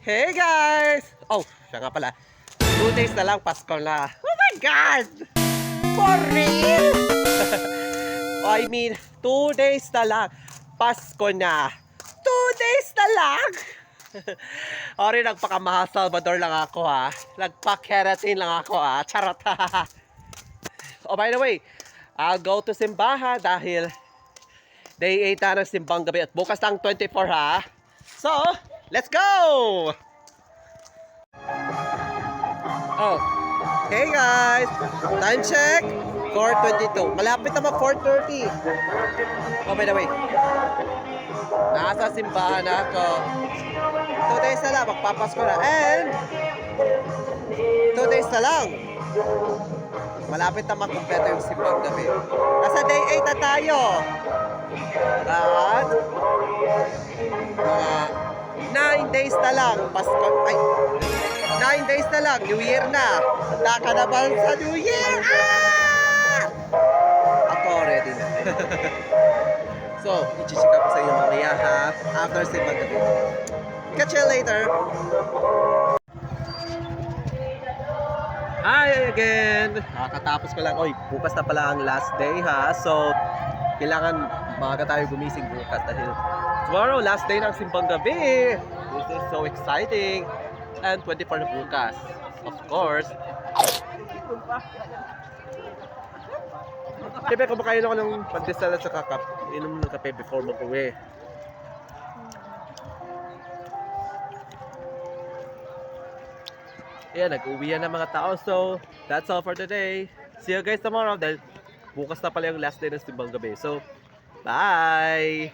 Hey guys! Oh, siya nga pala. 2 days na lang, Pasko na. Oh my God! For real? I mean, 2 days na lang, Pasko na. 2 days na lang? Ori, nagpakamahal Salvador lang ako ha. Nagpa-keratin lang ako ha. Charot ha. Oh, by the way, I'll go to simbahan dahil day 8 na ng simbang gabi at bukas lang 24 ha. So, let's go! Oh, hey guys! Time check, 4:22. Malapit na mag 4:30. Oh, by the way, nasa simbahan na ako. 2 days na lang, magpapasko na. And 2 days na lang, malapit na magkumpleto yung simbang gabi. Nasa day 8 na tayo. At mga 9 days na lang, Pasko, ay, 9 days na lang, New Year na. Handa ka na ba sa New Year? Ah! Ako ready na. So, i-check ko sa inyo mamaya ha, after simbang gabi. Catch you later. Hi again! Kakatapos ko lang. Oy, bukas na pala ang last day ha. So, kailangan maaga tayo gumising bukas dahil tomorrow, last day ng simbang gabi. This is so exciting. And 24 na bukas. Of course. Siyempre, kumakain ako ng pandesal at saka inom ng kape before mag-uwi. Ayan, nag-uwi na mga tao. So, that's all for today. See you guys tomorrow dahil bukas na pala yung last day ng simbang gabi. So, bye!